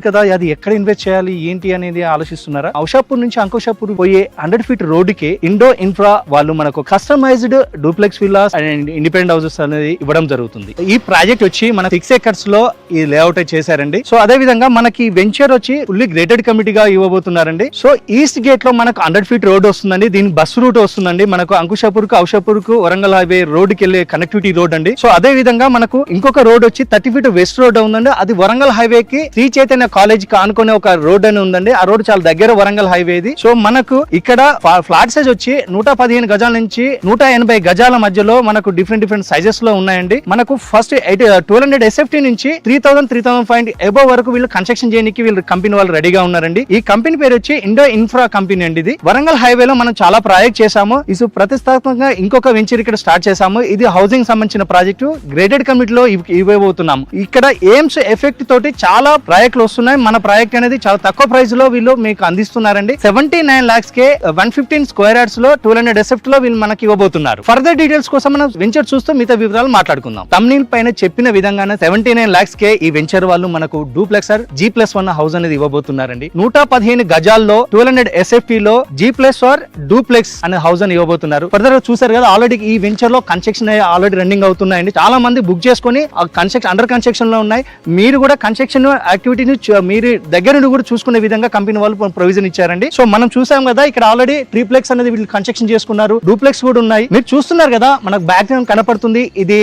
కదా, అది ఎక్కడ ఇన్వెస్ట్ చేయాలి ఏంటి అనేది ఆలోచిస్తున్నారా? ఔషాపూర్ నుంచి అంకుషాపూర్ పోయే 100 ఫీట్ రోడ్ కి ఇండో ఇన్ఫ్రా వాళ్ళు మనకు customized duplex villas and independent houses అనేది ఇవ్వడం జరుగుతుంది. ఈ ప్రాజెక్ట్ వచ్చి మన 6 acres లో ఈ లేఅవుట్ చేశారండి. సో అదే విధంగా మనకి వెంచర్ వచ్చి ఫుల్లీ గ్రేటెడ్ కమిటీగా ఇవ్వబోతున్నారండి. సో ఈస్ట్ గేట్ లో మనకు 100 ఫీట్ రోడ్ వస్తుందండి. దీని బస్ రూట్ వస్తుందండి మనకు అంకుషాపూర్ కు ఔషాపూర్ కు వరంగల్ హైవే రోడ్ కి వెళ్ళే కనెక్టివిటీ రోడ్ అండి. సో అదే విధంగా మనకు ఇంకొక రోడ్ వచ్చి 30 ఫీట్ వెస్ట్ రోడ్ ఉందండి. అది వరంగల్ హైవే కి శ్రీ చైతన్య కాలేజ్ కి ఆనుకునే ఒక రోడ్ అని ఉందండి. ఆ రోడ్ చాలా దగ్గర వరంగల్ హైవేది. సో మనకు ఇక్కడ ఫ్లాట్ సైజ్ వచ్చి 115 గజాల నుంచి 180 గజాల మధ్యలో మనకు డిఫరెంట్ సైజెస్ లో ఉన్నాయండి. మనకు ఫస్ట్ 1200 SFT నుంచి 3000 అబోవ్ వరకు వీళ్ళు కన్స్ట్రక్షన్ చేయడానికి వీళ్ళు కంపెనీ వాళ్ళు రెడీగా ఉన్నారండి. ఈ కంపెనీ పేరు వచ్చి ఇండో ఇన్ఫ్రా కంపెనీ అండి. ఇది వరంగల్ హైవేలో మనం చాలా ప్రాజెక్ట్ చేసాము. ఇది ప్రతిష్టాత్మకంగా ఇంకొక వెంచర్ ఇక్కడ స్టార్ట్ చేసాము. ఇది హౌసింగ్ సంబంధించిన ప్రాజెక్టు గ్రేడెడ్ కమిటీలో ఇవ్వబోతున్నాము. ఇక్కడ ఎయిమ్స్ ఎఫెక్ట్ తోటి చాలా ప్రాజెక్టులు వస్తున్నాయి. మన ప్రాజెక్ట్ అనేది చాలా తక్కువ ప్రైస్ లో వీళ్ళు మీకు అందిస్తున్నారండి. 79 lakhs కే 115 square yards లో 1200 SFT లో వీళ్ళు మనకి ఇవ్వబోతున్నారు. ఫర్దర్ డీటెయిల్స్ కోసం మనం వెంచర్ చూస్తూ మిగతా వివరాలు మాట్లాడుకుందాం. తమ్నీల్ పైన చెప్పిన విధంగానే 79 lakhs కే ఈ వెంచర్ వాళ్ళు మనకు డూప్లెక్సర్ G+1 హౌస్ అనేది ఇవ్వబోతున్నారండి. 115 గజాల్లో 1200 SFT లో G+1 డూప్లెక్స్ అనే హౌస్ అని ఇవ్వబోతున్నారు. ఫర్దర్ చూసారు కదా, ఆల్రెడీ ఈ వెంచర్ లో కన్స్ట్రక్షన్ ఆల్రెడీ రన్నింగ్ అవుతున్నాయండి. చాలా మంది బుక్ చేసుకుని అండర్ కన్స్ట్రక్షన్ లో ఉన్నాయి. మీరు కూడా కన్స్ట్రక్షన్ యాక్టివిటీని మీరు దగ్గర నుండి కూడా చూసుకునే విధంగా కంపెనీ వాళ్ళు ప్రొవిజన్ ఇచ్చారండి. సో మనం చూసాం కదా, ఇక్కడ ఆల్రెడీ ట్రిప్లెక్స్ అనేది వీళ్ళు కన్స్ట్రక్షన్ చేసుకున్నారు. డూప్లెక్స్ కూడా ఉన్నాయి. మీరు చూస్తున్నారు కదా, మనకు బ్యాక్ గ్రౌండ్ కనపడుతుంది. ఇది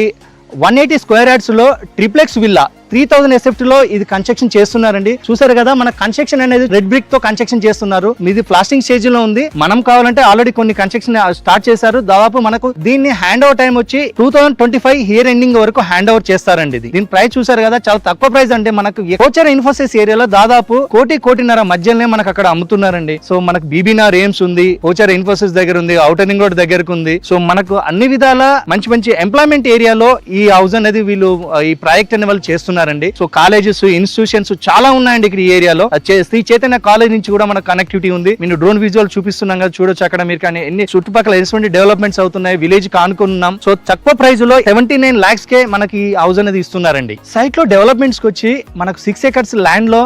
180 square yards లో ట్రిప్లెక్స్ విల్లా 3000 SFT లో ఇది కన్స్ట్రక్షన్ చేస్తున్నారండి. చూసారు కదా, మన కన్స్ట్రక్షన్ అనేది రెడ్ బ్రిక్ తో కన్స్ట్రక్షన్ చేస్తున్నారు. ఇది ప్లాస్టింగ్ స్టేజ్ లో ఉంది. మనం కావాలంటే ఆల్రెడీ కొన్ని కన్స్ట్రక్షన్ స్టార్ట్ చేశారు. దాదాపు మనకు దీన్ని హ్యాండ్ ఓవర్ టైం వచ్చి 2025 ఇయర్ ఎండింగ్ వరకు హ్యాండ్ ఓవర్ చేస్తారండి. దీని ప్రైస్ చూసారు కదా, చాలా తక్కువ ప్రైస్. అంటే మనకు కోచర్ ఇన్ఫోసిస్ ఏరియాలో దాదాపు కోటిన్నర మధ్యలోనే మనకు అక్కడ అమ్ముతున్నారండి. సో మనకు బీబీనార్ ఎయిమ్స్ ఉంది, కోచర్ ఇన్ఫోసిస్ దగ్గర ఉంది, ఔటర్ రింగ్ రోడ్ దగ్గరకు ఉంది. సో మనకు అన్ని విధాల మంచి ఎంప్లాయ్మెంట్ ఏరియాలో ఈ హౌస్ అనేది వీళ్ళు ఈ ప్రాజెక్ట్ అనే వాళ్ళు చేస్తున్నారు. సో కాలేజెస్, ఇన్స్టిట్యూషన్స్ చాలా ఉన్నాయండి ఇక్కడ ఈ ఏరియాలో. శ్రీ చైతన్య కాలేజ్ నుంచి కూడా మనకు కనెక్టివిటీ ఉంది. నేను డ్రోన్ విజువల్ చూపిస్తున్నాం కదా, చూడొచ్చు అక్కడ మీరు. కానీ ఎన్ని చుట్టుపక్కల ఎటువంటి డెవలప్మెంట్స్ అవుతున్నాయి, విలేజ్ కి ఆనుకున్నాం. సో తక్కువ ప్రైస్ లో 79 lakhs కే మనకి హౌస్ అనేది ఇస్తున్నారండి. సైట్ లో డెవలప్మెంట్స్ కి వచ్చి మనకు 6 acres ల్యాండ్ లో